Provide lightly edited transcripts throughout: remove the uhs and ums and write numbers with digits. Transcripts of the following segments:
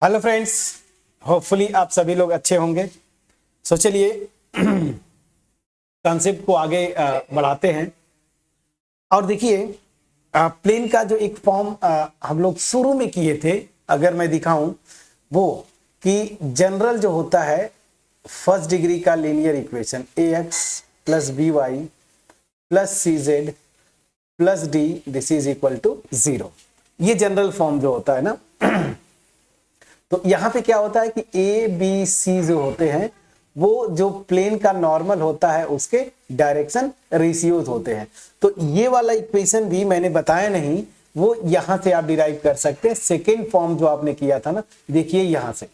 Hello friends, hopefully आप सभी लोग अच्छे होंगे। सो चलिए कॉन्सेप्ट को आगे बढ़ाते हैं। और देखिए प्लेन का जो एक फॉर्म हम लोग शुरू में किए थे, अगर मैं दिखाऊं वो कि जनरल जो होता है फर्स्ट डिग्री का linear equation ax plus b y plus c z plus d this is equal to 0। ये जनरल फॉर्म जो होता है ना तो यहां पे क्या होता है कि ए बी सी जो होते हैं वो जो प्लेन का नॉर्मल होता है उसके डायरेक्शन रेशियोज होते हैं। तो ये वाला इक्वेशन भी मैंने बताया नहीं, वो यहां से आप डिराइव कर सकते हैं। सेकेंड फॉर्म जो आपने किया था ना, देखिए यहां से,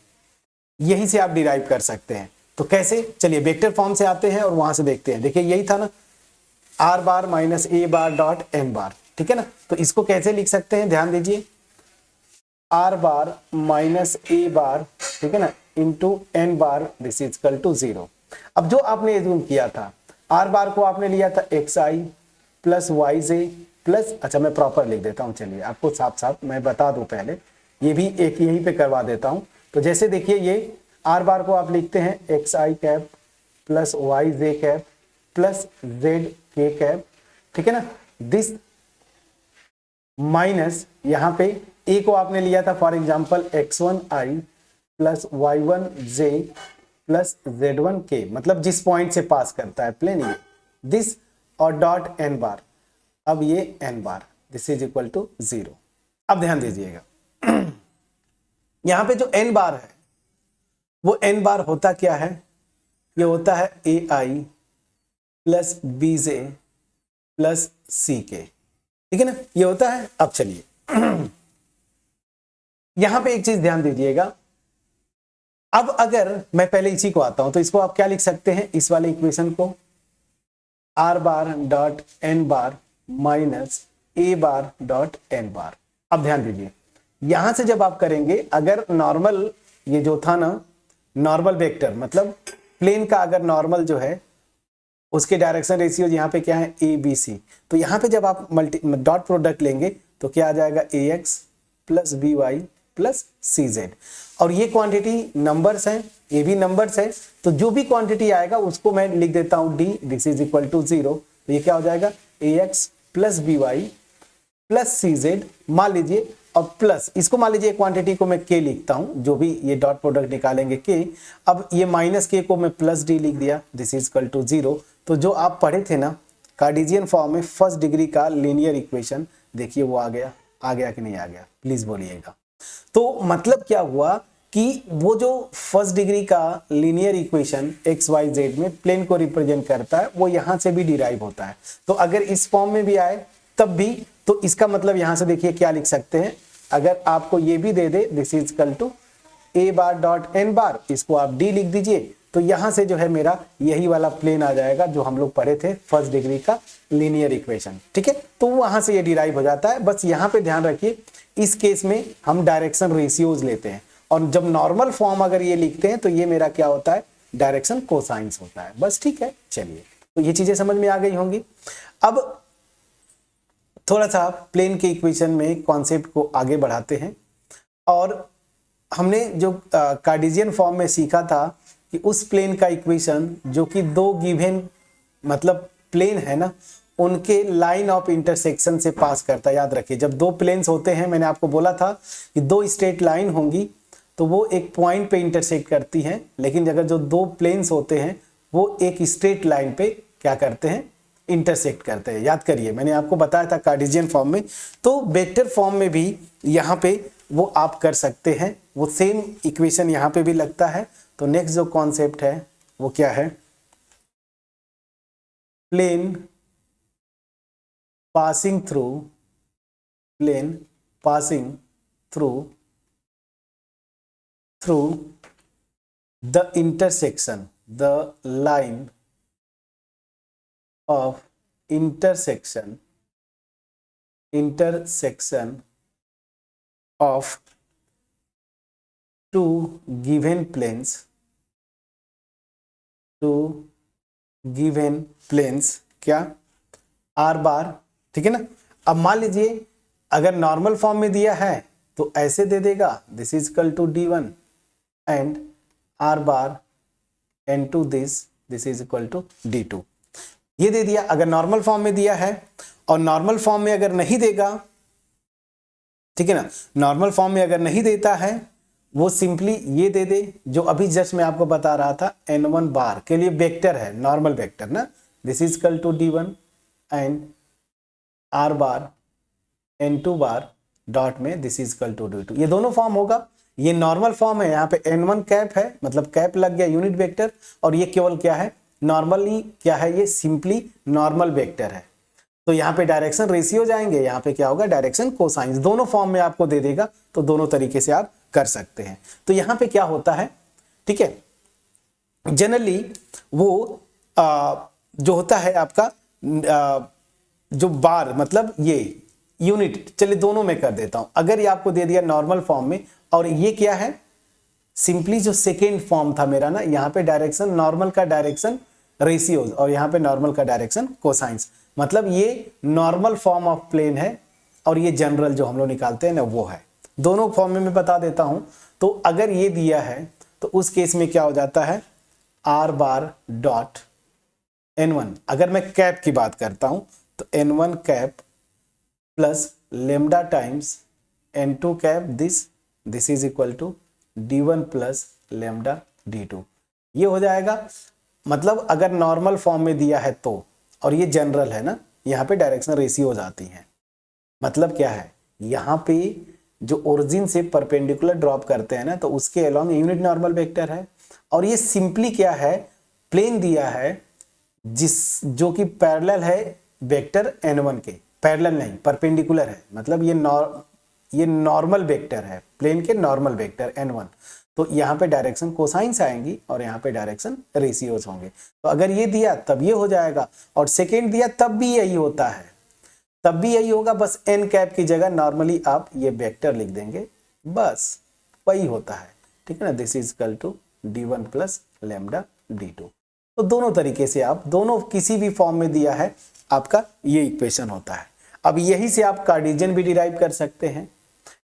यहीं से आप डिराइव कर सकते हैं। तो कैसे, चलिए वेक्टर फॉर्म से आते हैं और वहां से देखते हैं। देखिए यही था ना, are bar minus A bar dot M बार, ठीक है ना। तो इसको कैसे लिख सकते हैं, ध्यान दीजिए, आर बार माइनस ए बार, ठीक है ना, into n bar this is equal to 0। अब जो आपने एज्यूम किया था, आर बार को आपने लिया था एक्स आई प्लस वाई जे प्लस, अच्छा मैं प्रॉपर लिख देता हूं, चलिए आपको साफ साफ मैं बता दूं, पहले ये भी एक यहीं पे करवा देता हूं। तो जैसे देखिए ये आर बार को आप लिखते हैं एक्स आई कैप प्लस वाई जे कैप प्लस जेड के कैप, ठीक है ना, दिस माइनस यहां पे ए को आपने लिया था for example x1 i plus y1 j plus z1 k, मतलब जिस पॉइंट से पास करता है प्लेन, ये दिस और डॉट एन बार, अब ये n bar this is equal to 0। अब ध्यान दीजिएगा यहां पे जो एन बार है वो एन बार होता क्या है, ये होता है ए आई प्लस बी जे प्लस सी के, ठीक है ना, ये होता है। अब चलिए यहां पे एक चीज ध्यान दीजिएगा, अब अगर मैं पहले इसी को आता हूं तो इसको आप क्या लिख सकते हैं, इस वाले इक्वेशन को are bar dot n bar minus A bar dot n bar. अब ध्यान दीजिए यहां से जब आप करेंगे, अगर नॉर्मल ये जो था ना, नॉर्मल वेक्टर मतलब प्लेन का अगर नॉर्मल जो है उसके डायरेक्शन रेशियो यहाँ पे क्या है ए बी सी, तो यहाँ पे जब आप डॉट प्रोडक्ट लेंगे तो क्या आ जाएगा a x plus b y plus c z, और ये क्वांटिटी नंबर्स हैं, ये भी नंबर्स है, तो जो भी क्वांटिटी आएगा उसको मैं लिख देता हूं d this is equal to 0। तो ये क्या हो जाएगा a x plus b y plus c z, मान लीजिए, और प्लस इसको मान लीजिए क्वांटिटी को मैं के लिखता हूं, जो भी ये डॉट प्रोडक्ट निकालेंगे के, अब ये माइनस के को मैं प्लस डी लिख दिया दिस इज इक्वल टू 0। तो जो आप पढ़े थे ना कार्टेशियन फॉर्म में फर्स्ट डिग्री का लीनियर इक्वेशन, देखिए वो आ गया कि नहीं आ गया, प्लीज बोलिएगा। तो मतलब क्या हुआ कि वो जो फर्स्ट डिग्री का linear equation x y z में प्लेन को रिप्रेजेंट करता है वो यहां से भी डिराइव होता है। तो अगर इस फॉर्म में भी आए तब भी, तो इसका मतलब यहां से देखिए क्या लिख सकते हैं, अगर आपको ये भी दे दे this is equal to a bar dot n bar, इसको आप डी लिख दीजिए, तो यहां से जो है मेरा यही वाला प्लेन आ जाएगा जो हम लोग पढ़े थे फर्स्ट डिग्री का लीनियर इक्वेशन, ठीक है। तो वहां से ये डिराइव हो जाता है। बस यहां पे ध्यान रखिए इस केस में हम डायरेक्शन रेशियोज लेते हैं, और जब नॉर्मल फॉर्म अगर ये लिखते हैं तो ये मेरा क्या होता है, डायरेक्शन कोसाइंस होता है, बस, ठीक है। चलिए तो ये चीजें समझ में आ गई होंगी। अब थोड़ा सा प्लेन के इक्वेशन में कॉन्सेप्ट को आगे बढ़ाते हैं, और हमने जो कार्टेशियन फॉर्म में सीखा था कि उस प्लेन का इक्वेशन जो कि दो गिवन मतलब प्लेन है ना, उनके लाइन ऑफ इंटरसेक्शन से पास करता है। याद रखिए जब दो प्लेन्स होते हैं, मैंने आपको बोला था कि दो स्ट्रेट लाइन होंगी तो वो एक पॉइंट पे इंटरसेक्ट करती हैं, लेकिन अगर जो दो प्लेन्स होते हैं वो एक स्ट्रेट लाइन पे क्या करते हैं, इंटरसेक्ट करते हैं। याद करिए मैंने आपको बताया था कार्टेशियन फॉर्म में, तो वेक्टर फॉर्म में भी यहाँ पे वो आप कर सकते हैं, वो सेम इक्वेशन यहाँ पे भी लगता है। तो नेक्स्ट जो कॉन्सेप्ट है वो क्या है, plane passing through, plane passing through the intersection, the line of intersection of two given planes, क्या आर बार, ठीक है ना। अब मान लीजिए अगर नॉर्मल फॉर्म में दिया है तो ऐसे दे देगा, this is equal to d1 and r bar n2 this is equal to d2। ये दे दिया अगर नॉर्मल फॉर्म में दिया है, और नॉर्मल फॉर्म में अगर नहीं देगा, ठीक है ना, नॉर्मल फॉर्म में अगर नहीं देता है वो सिंपली ये दे दे जो अभी जस्ट मैं आपको बता रहा था, n1 बार के लिए वेक्टर है, नॉर्मल वेक्टर ना, this is equal to d1 and r bar n2 bar dot में this is equal to d2। ये दोनों फॉर्म होगा, ये नॉर्मल फॉर्म है, यहाँ पे n1 कैप है, मतलब कैप लग गया यूनिट वेक्टर, और ये केवल क्या है, नॉर्मली क्या है, ये सिंपली नॉर्मल वेक्टर है। तो यहाँ पे डायरेक्शन रेशियो जाएंगे, यहाँ पे क्या होगा, डायरेक्शन कोसाइंस, दोनों फॉर्म में आपको दे देगा, तो दोनों तरीके से आप कर सकते हैं। तो यहाँ पे क्या होता है, ठीक है, जनरली वो जो होता है आपका जो बार मतलब ये यूनिट, चलिए दोनों में कर देता हूं। अगर ये आपको दे दिया नॉर्मल फॉर्म में, और ये क्या है, सिंपली जो सेकेंड फॉर्म था मेरा ना, यहाँ पे डायरेक्शन नॉर्मल का डायरेक्शन रेशियोज, और यहाँ पे नॉर्मल का डायरेक्शन कोसाइंस, मतलब ये नॉर्मल फॉर्म ऑफ प्लेन है, और ये जनरल जो हम लोग निकालते हैं ना वो है। दोनों फॉर्म में मैं बता देता हूं। तो अगर ये दिया है तो उस केस में क्या हो जाता है, r बार डॉट n1, अगर मैं कैप की बात करता हूं तो n1 cap plus lambda times n2 cap this is equal to d1 plus lambda d2, ये हो जाएगा। मतलब अगर नॉर्मल फॉर्म में दिया है तो, और ये जनरल है ना, यहाँ पे डायरेक्शन रेशियो हो जाती है। मतलब क्या है, यहाँ पे जो ओरिजिन से परपेंडिकुलर ड्रॉप करते हैं ना, तो उसके अलोंग यूनिट नॉर्मल वेक्टर है, और ये सिंपली क्या है, प्लेन दिया है जो कि पैरेलल है वेक्टर n1 के, पैरेलल नहीं परपेंडिकुलर है, मतलब ये नॉर्मल वेक्टर है, प्लेन के नॉर्मल वेक्टर n1। तो यहाँ पे डायरेक्शन कोसाइंस आएंगी और यहाँ पे डायरेक्शन रेशियोज होंगे। तो अगर ये दिया तब ये हो जाएगा, और सेकेंड दिया तब भी यही होता है, तब भी यही होगा, बस n कैप की जगह नॉर्मली आप ये वेक्टर लिख देंगे, बस वही होता है, ठीक है ना, this is equal to d1 plus lambda d2। तो दोनों तरीके से आप, दोनों किसी भी फॉर्म में दिया है आपका ये इक्वेशन होता है। अब यही से आप कार्टेशियन भी डिराइव कर सकते हैं,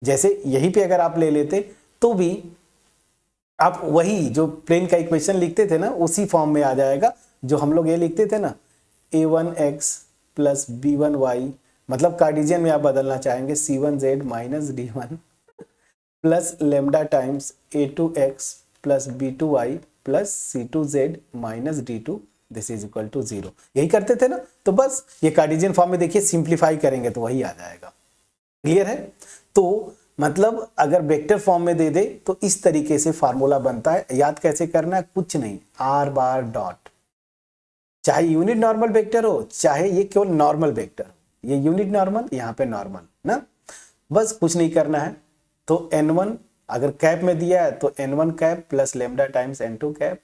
जैसे यहीं पे अगर आप ले लेते तो भी आप वही जो प्लेन का इक्वेशन लिखते थे ना, उसी फॉर्म में आ जाएगा जो हम लोग ये लिखते थे ना, a1x प्लस b1y, मतलब कार्टेशियन में आप बदलना चाहेंगे c1z minus d1 plus lambda times a2x plus b2y plus c2z minus d2 this is equal to 0, यही करते थे ना। तो बस ये कार्टेशियन फॉर्म में देखिए सिंप्लीफाई करेंगे तो वही आ जाएगा। क्लियर है? तो मतलब अगर वेक्टर फॉर्म में दे दे तो इस तरीके से फार्मूला बनता है। याद कैसे करना है, कुछ नहीं, r बार डॉट, चाहे यूनिट नॉर्मल वेक्टर हो चाहे ये केवल नॉर्मल वेक्टर, ये यूनिट नॉर्मल यहाँ पे नॉर्मल ना, बस कुछ नहीं करना है। तो n1 अगर कैप में दिया है तो n1 cap plus lambda times n2 cap,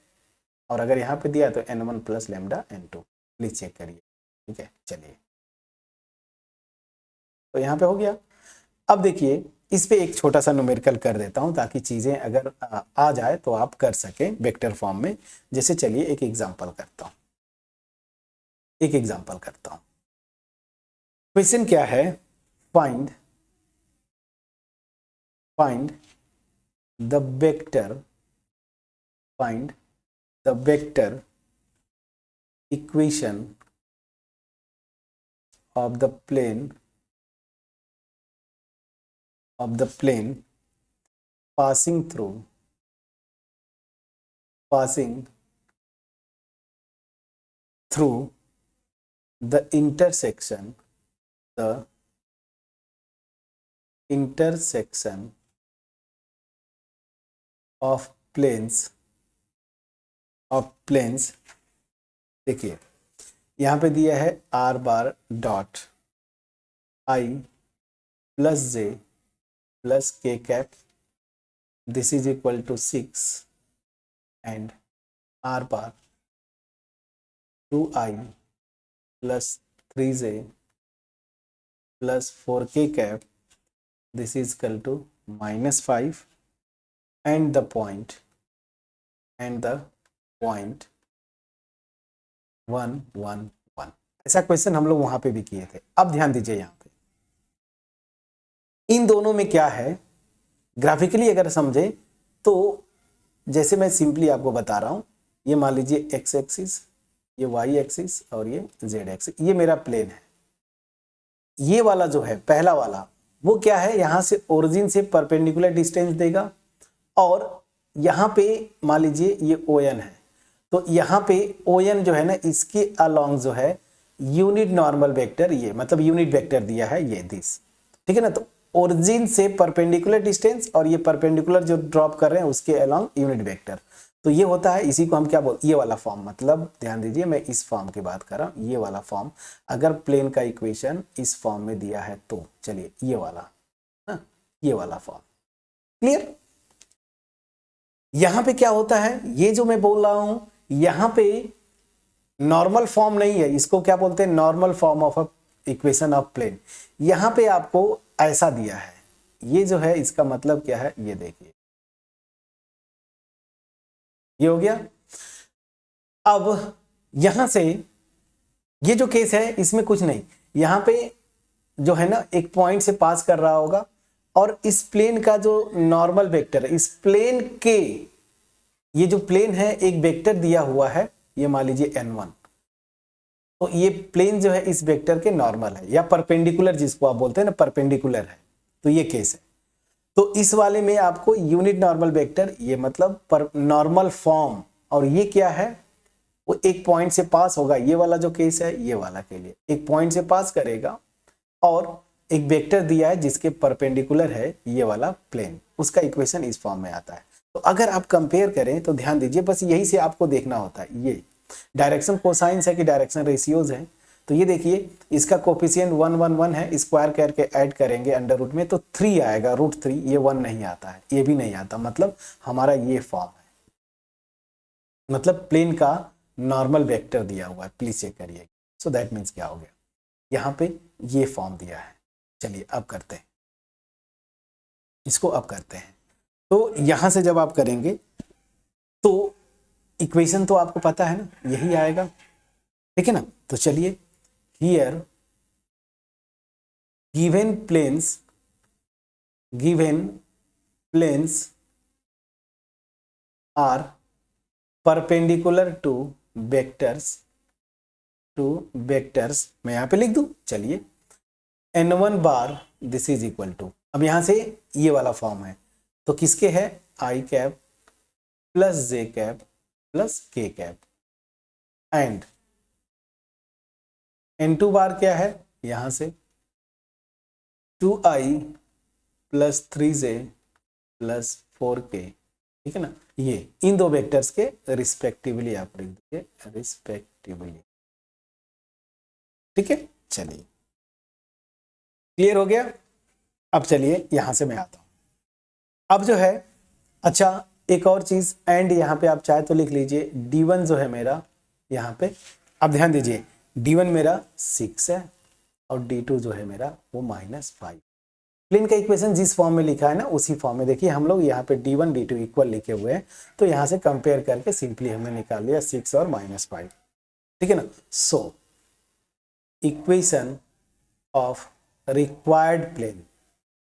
और अगर यहाँ पे दिया है तो n1 plus lambda n2, please check करिए, ठीक है। चलिए तो यहाँ पे हो गया। अब देखिए इस पे एक छोटा सा न्यूमेरिकल कर देता हूं ताकि चीजें अगर आ जाए तो आप कर सकें वेक्टर फॉर्म में। जैसे चलिए एक एग्जांपल करता हूं, क्वेश्चन क्या है, find the vector equation of the plane passing through the intersection of planes। देखिए यहाँ पे दिया है r bar dot i plus j plus k cap this is equal to 6 and r bar 2i plus 3j plus 4k cap this is equal to -5 and the point 1 1 1। ऐसा question हम लोग वहां पे भी किए थे। अब ध्यान दीजिए यहाँ पे इन दोनों में क्या है, ग्राफिकली अगर समझे तो जैसे मैं सिंपली आपको बता रहा हूं, ये मान लीजिए एक्स एक्सिस, ये वाई एक्सिस और ये जेड एक्सिस, ये मेरा प्लेन है। ये वाला जो है पहला वाला वो क्या है, यहां से ओरिजिन से परपेंडिकुलर डिस्टेंस देगा और यहां पे मान लीजिए ये ओ एन है, तो यहां पे ओ एन जो है ना इसके अलोंग जो है यूनिट नॉर्मल वेक्टर, ये मतलब यूनिट वेक्टर दिया है ये दिस, ठीक है ना। तो ओरिजिन से परपेंडिकुलर डिस्टेंस और ये परपेंडिकुलर जो ड्रॉप कर रहे हैं उसके अलोंग यूनिट वेक्टर, तो ये होता है, इसी को हम क्या बोलते, ये वाला फॉर्म, मतलब ध्यान दीजिए मैं इस फॉर्म की बात कर रहा हूं, ये वाला फॉर्म। अगर प्लेन का इक्वेशन इस फॉर्म में दिया है तो चलिए ये वाला, हाँ, ये वाला फॉर्म क्लियर। यहां पे क्या होता है, ये जो मैं बोल रहा हूं यहां पे नॉर्मल फॉर्म नहीं है, इसको क्या बोलते हैं, normal form of equation of plane. यहां पे आपको ऐसा दिया है, ये जो है इसका मतलब क्या है, ये देखिए ये हो गया। अब यहां से ये जो केस है इसमें कुछ नहीं, यहां पे जो है ना एक पॉइंट से पास कर रहा होगा और इस प्लेन का जो नॉर्मल वेक्टर है, इस प्लेन के, ये जो प्लेन है एक वेक्टर दिया हुआ है, ये मान लीजिए n1, तो ये प्लेन जो है इस वेक्टर के नॉर्मल है या परपेंडिकुलर, जिसको आप बोलते हैं ना परपेंडिकुलर है, तो ये केस है। तो इस वाले में आपको यूनिट नॉर्मल वेक्टर, ये मतलब पर नॉर्मल फॉर्म, और ये क्या है, वो एक पॉइंट से पास होगा, ये वाला जो केस है ये वाला के लिए एक पॉइंट से पास करेगा और एक वेक्टर दिया है जिसके परपेंडिकुलर है ये वाला प्लेन, उसका इक्वेशन इस फॉर्म में आता है। तो अगर आप कंपेयर करें तो ध्यान दीजिए, बस यही से आपको देखना होता है, ये डायरेक्शन कोसाइंस है कि डायरेक्शन रेशियोज है। तो ये देखिए इसका कोफिशिएंट 1 1 1 है, स्क्वायर करके ऐड करेंगे अंडर रूट में तो 3 आएगा, √3, ये 1 नहीं आता है, ये भी नहीं आता, मतलब हमारा ये फॉर्म है, मतलब प्लेन का नॉर्मल वेक्टर दिया हुआ है, प्लीज चेक करिए। सो दैट मीन्स क्या हो गया, यहाँ पे ये फॉर्म दिया है। चलिए अब करते हैं इसको, अब करते हैं। तो यहां से जब आप करेंगे तो इक्वेशन तो आपको पता है ना, यही आएगा, ठीक है ना। तो चलिए here given planes are perpendicular to vectors, मैं यहां पे लिख दूं, चलिए n1 bar this is equal to, अब यहां से ये वाला फॉर्म है तो किसके है, i cap plus j cap plus k cap, and n2 bar क्या है, यहां से 2i plus 3j plus 4k, ठीक है ना। ये इन दो वेक्टर्स के रिस्पेक्टिवली आप लिख दीजिए, रिस्पेक्टिवली, ठीक है। चलिए क्लियर हो गया। अब चलिए यहां से मैं आता हूं, अब जो है, अच्छा एक और चीज, एंड यहां पे आप चाहे तो लिख लीजिए d1 जो है मेरा यहां पे, अब ध्यान दीजिए d1 मेरा 6 है और d2 जो है मेरा वो -5। प्लेन का इक्वेशन जिस फॉर्म में लिखा है ना उसी फॉर्म में देखिए हम लोग यहाँ पे d1 d2 इक्वल लिखे हुए हैं, तो यहाँ से कंपेयर करके सिंपली हमने निकाल लिया 6 और -5, ठीक है ना। So equation of required plane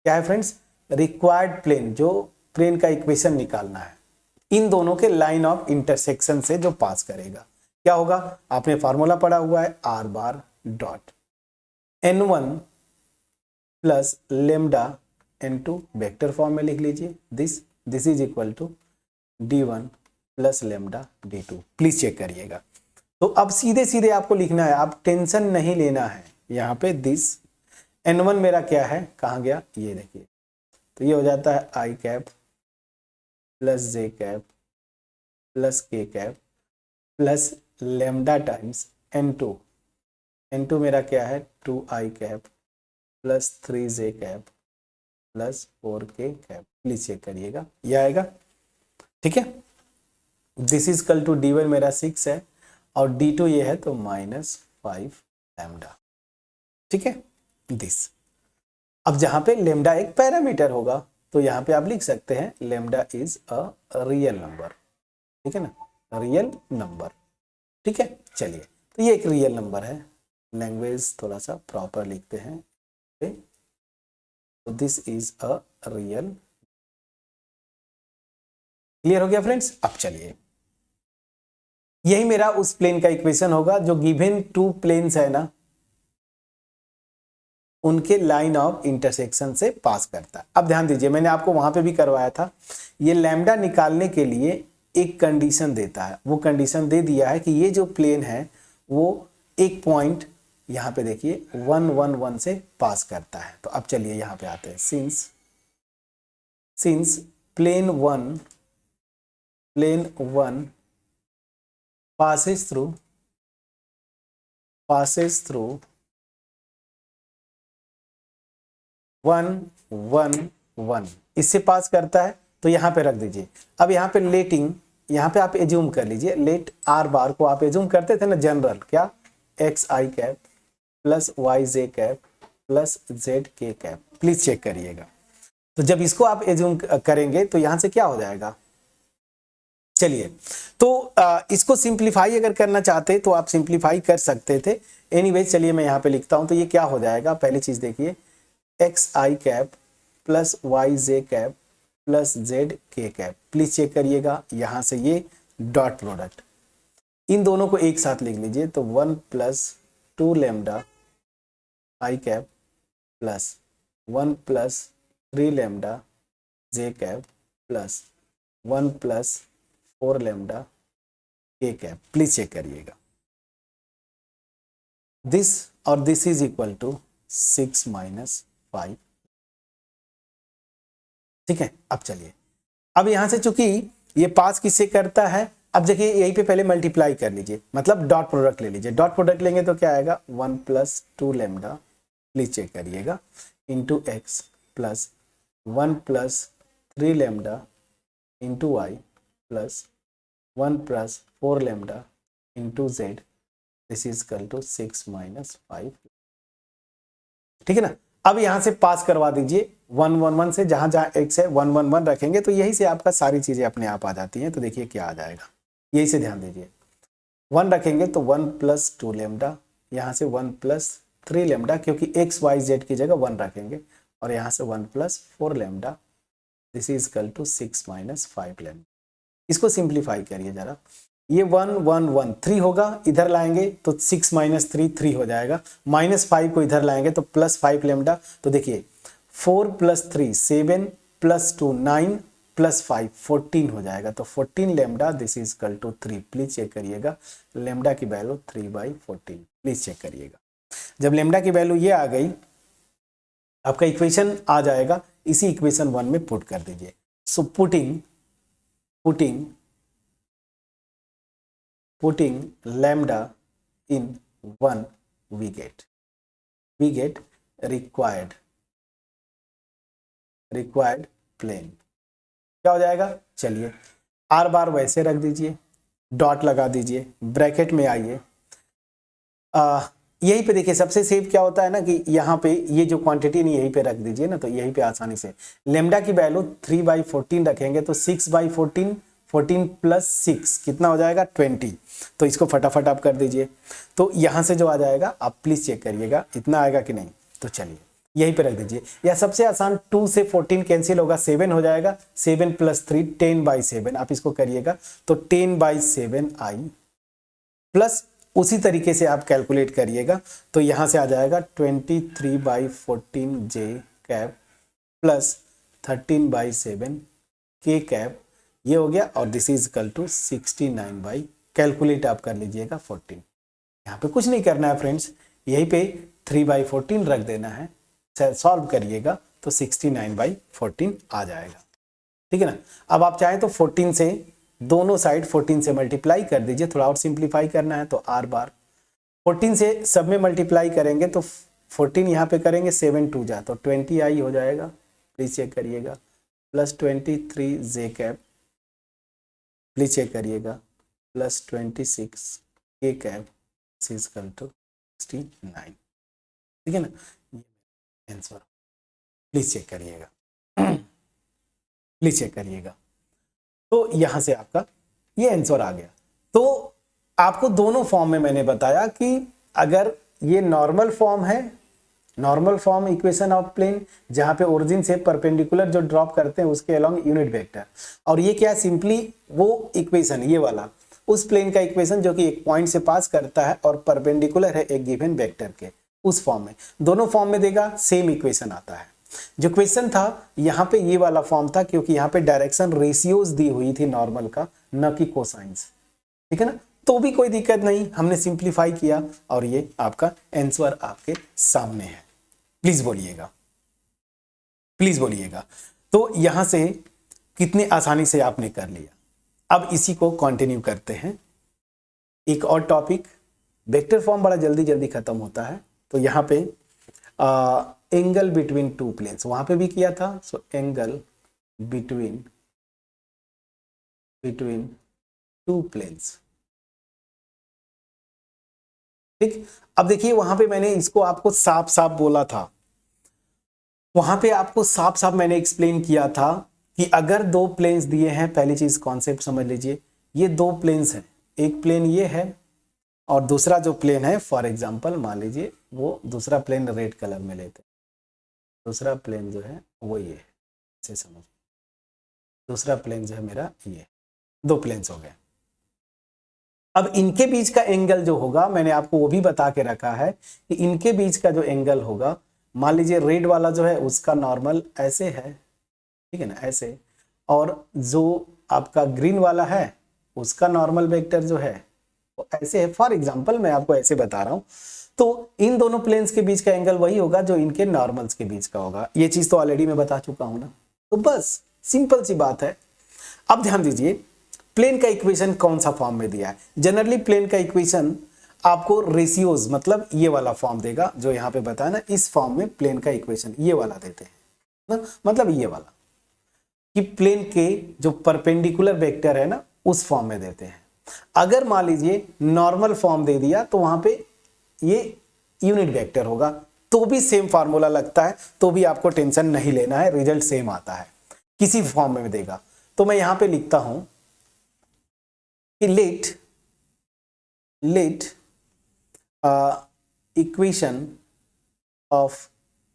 क्या है फ्रेंड्स, रिक्वायर्ड प्लेन, जो प्लेन का इक्वेशन निकालना है, इन दोनों के लाइन ऑफ इंटरसेक्शन से जो पास करेगा, क्या होगा, आपने फॉर्मूला पढ़ा हुआ है r bar dot n1 plus lambda n2, vector form में लिख लीजिए, this is equal to d1 plus lambda d2, please check करिएगा। तो अब सीधे सीधे आपको लिखना है, आप टेंशन नहीं लेना है, यहाँ पे दिस n1 मेरा क्या है, कहाँ गया, ये देखिए, तो ये हो जाता है i cap plus j cap plus k cap plus lambda times n2 मेरा क्या है 2i cap plus 3j cap plus 4k cap, please check करिएगा, ये आएगा, ठीक है। दिस इज कल टू d1 मेरा 6 है और d2 ये है तो -5 लैम्डा, ठीक है दिस। अब जहां पे लेमडा एक पैरामीटर होगा तो यहां पे आप लिख सकते हैं lambda is a real number, ठीक है ना, रियल नंबर, ठीक है। चलिए तो ये एक रियल नंबर है, लैंग्वेज थोड़ा सा प्रॉपर लिखते हैं, तो this is a real, clear हो गया फ्रेंड्स? अब चलिए, यही मेरा उस प्लेन का इक्वेशन होगा जो गिवन टू प्लेन्स है ना, उनके लाइन ऑफ इंटरसेक्शन से पास करता है। अब ध्यान दीजिए, मैंने आपको वहां पे भी करवाया था, ये लैम्डा निकालने के लिए एक कंडीशन देता है। वो कंडीशन दे दिया है कि ये जो प्लेन है वो एक पॉइंट यहां पे देखिए 1 1 1 से पास करता है। तो अब चलिए यहां पे आते हैं, सिंस प्लेन 1 passes through 1 1 1 इससे पास करता है, तो यहां पे रख दीजिए। अब यहां पे लेटिंग, यहां पे आप एज्यूम कर लीजिए, लेट आर बार को आप एज्यूम करते थे ना जनरल, क्या एक्स आई कैप प्लस वाई जे कैप प्लस जेड के कैप। प्लीज चेक करिएगा। तो जब इसको आप एज्यूम करेंगे तो यहां से क्या हो जाएगा, चलिए तो इसको सिंप्लीफाई अगर करना चाहते तो आप सिंप्लीफाई कर सकते थे। एनीवेज चलिए मैं यहां पे लिखता हूं, तो ये क्या हो जाएगा, पहली चीज देखिए, एक्स आई कैप प्लस वाई जे कैप प्लस जेड के कैप। प्लीज चेक करिएगा, यहां से ये डॉट प्रोडक्ट, इन दोनों को एक साथ लिख लीजिए, तो 1 plus 2 lambda i cap plus 1 plus 3 lambda j cap plus 1 plus 4 lambda k cap. Please check करिएगा, दिस और this is equal to 6 minus 5। ठीक है, अब चलिए, अब यहां से चूंकि ये पास किससे करता है, अब देखिए यहीं पे पहले मल्टीप्लाई कर लीजिए, मतलब डॉट प्रोडक्ट ले लीजिए। डॉट प्रोडक्ट लेंगे तो क्या आएगा, 1 प्लस 2 लैम्डा, प्लीज चेक करिएगा, into x plus 1 plus 3 lambda into y plus 1 plus 4 lambda into z, this is equal to 6 minus 5। ठीक है ना, अब यहां से पास करवा दीजिए 1 1 1 से, जहां जहां x है 1 1 1 रखेंगे तो यही से आपका सारी चीजें अपने आप आ जाती हैं। तो देखिए क्या आ जाएगा, यही से ध्यान दीजिए, 1 रखेंगे तो 1 प्लस 2 लैम्डा, यहां से 1 प्लस 3 लैम्डा, क्योंकि x y z की जगह 1 रखेंगे, और यहां से 1 plus 4 lambda, this is equal to 6 minus 5 lambda. इसको सिंप्लीफाई करिए जरा, ये 1 1 1 3 होगा, इधर लाएंगे तो 6 माइनस 3 3 हो जाएगा, माइनस 5 को इधर लाएंगे तो प्लस 5 लैम्डा। तो देखिए 4 प्लस 3 7 प्लस 2 9 प्लस 5 14 हो जाएगा, तो 14 lambda, this is equal to 3। Please check करिएगा, लैम्डा की वैल्यू 3/14। प्लीज चेक करिएगा, जब लैम्डा की वैल्यू ये आ गई, आपका इक्वेशन आ जाएगा, इसी इक्वेशन 1 में पुट कर दीजिए। सो putting lambda in 1, we get required plane। क्या हो जाएगा, चलिए आर बार वैसे रख दीजिए, डॉट लगा दीजिए, ब्रैकेट में आइए, यहीं पे देखिए सबसे सेफ क्या होता है ना, कि यहाँ पे ये जो क्वांटिटी नहीं यहीं पे रख दीजिए ना, तो यहीं पे आसानी से लेमडा की वैल्यू 3/14 रखेंगे तो 6/14, 14 प्लस 6 कितना हो जाएगा, 20। तो इसको फटाफट आप कर दीजिए, तो यहाँ से जो आ जाएगा आप प्लीज चेक करिएगा, इतना आएगा कि नहीं। तो चलिए यहीं पे रख दीजिए, या सबसे आसान 2 से 14 कैंसिल होगा, 7 हो जाएगा, 7 प्लस 3 10/7, आप इसको करिएगा तो 10/7 आई, प्लस उसी तरीके से आप कैलकुलेट करिएगा, तो यहां से आ जाएगा 23/14 जे कैप प्लस 13/7 के कैप, ये हो गया, और this is equal to 69 calculate आप कर लीजिएगा 14। यहाँ पे कुछ नहीं करना है फ्रेंड्स, यहीं पे 3/14 रख देना है, सॉल्व करिएगा तो 69/14 आ जाएगा। ठीक है ना, अब आप चाहें तो 14 से दोनों साइड 14 से मल्टीप्लाई कर दीजिए, थोड़ा और सिंप्लीफाई करना है तो आर बार 14 से सब में मल्टीप्लाई करेंगे तो 14 यहाँ पे करेंगे 7 2 जा तो 20 आई हो जाएगा, प्लीज चेक करिएगा, plus 23 j cap, please check करिएगा, plus 26 k cap is equal to 69। ठीक है ना, आंसर प्लीज चेक करिएगा, प्लीज चेक करिएगा। तो यहां से आपका ये आंसर आ गया। तो आपको दोनों फॉर्म में मैंने बताया कि अगर ये नॉर्मल फॉर्म है normal form equation of plane, जहां पे ओरिजिन से परपेंडिकुलर जो ड्रॉप करते हैं उसके अलोंग यूनिट वेक्टर। और ये क्या, सिंपली वो इक्वेशन, ये वाला उस प्लेन का इक्वेशन जो कि एक पॉइंट से पास करता है और परपेंडिकुलर है एक गिवन वेक्टर के, उस फॉर्म में। दोनों फॉर्म में देगा सेम इक्वेशन आता है। जो क्वेश्चन था यहाँ पे ये वाला फॉर्म था, क्योंकि यहाँ पे डायरेक्शन रेशियोज दी हुई थी नॉर्मल का, न कि कोसाइंस, ठीक है ना। तो भी कोई दिक्कत नहीं, हमने सिंप्लीफाई किया और ये आपका आंसर आपके सामने है। प्लीज बोलिएगा, प्लीज बोलिएगा। तो यहां से कितनी आसानी से आपने कर लिया। अब इसी को कंटिन्यू करते हैं, एक और टॉपिक। वेक्टर फॉर्म बड़ा जल्दी जल्दी खत्म होता है। तो यहाँ पे एंगल बिटवीन टू प्लेन्स वहां पे भी किया था। So angle between two planes, ठीक। अब देखिए वहां पे मैंने इसको आपको साफ साफ बोला था, वहां पे आपको साफ साफ मैंने एक्सप्लेन किया था कि अगर दो प्लेन्स दिए हैं, पहली चीज कॉन्सेप्ट समझ लीजिए, ये दो प्लेन्स हैं, एक प्लेन ये है और दूसरा जो प्लेन है, फॉर एग्जांपल मान लीजिए वो दूसरा प्लेन रेड कलर में लेते हैं, दूसरा प्लेन जो है वो ये है, इसे समझ, दूसरा प्लेन जो है मेरा ये, दो प्लेन्स हो गए। अब इनके बीच का एंगल जो होगा, मैंने आपको वो भी बता के रखा है कि इनके बीच का जो एंगल होगा, मान लीजिए रेड वाला जो है उसका नॉर्मल ऐसे है, ठीक है ना, ऐसे, और जो आपका ग्रीन वाला है उसका नॉर्मल वेक्टर जो है वो ऐसे है। फॉर एग्जांपल मैं आपको ऐसे बता रहा हूं, तो इन दोनों प्लेन्स के बीच का एंगल वही होगा जो इनके नॉर्मल्स के बीच का होगा। ये चीज तो ऑलरेडी मैं बता चुका हूं ना, तो बस सिंपल सी बात है। अब ध्यान दीजिए, प्लेन का इक्वेशन कौन सा फॉर्म में दिया है। जनरली प्लेन का इक्वेशन आपको रेशियोज, मतलब ये वाला फॉर्म देगा जो यहाँ पे बताया ना, इस फॉर्म में प्लेन का इक्वेशन ये वाला देते हैं ना, मतलब ये वाला, कि प्लेन के जो परपेंडिकुलर वेक्टर है ना उस फॉर्म में देते हैं। अगर मान लीजिए नॉर्मल फॉर्म दे दिया तो वहां पे ये यूनिट वेक्टर होगा, तो भी सेम फार्मूला लगता है, तो भी आपको टेंशन नहीं लेना है, रिजल्ट सेम आता है, किसी फॉर्म में देगा। तो मैं यहां पे लिखता हूं कि let equation of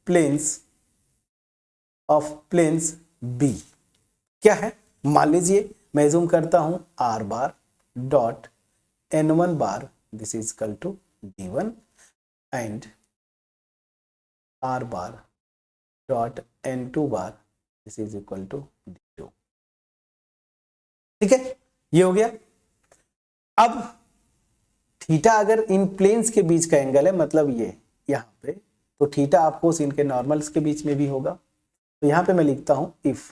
planes be क्या है। मान लीजिए मैं जूम करता हूं, r bar dot n1 bar this is equal to d1 and r bar dot n2 bar this is equal to d2, ठीक है, ये हो गया। अब थीटा अगर इन प्लेन्स के बीच का एंगल है, मतलब ये यहां पे, तो थीटा ऑफकोर्स इनके नॉर्मल्स के बीच में भी होगा। तो यहां पे मैं लिखता हूं if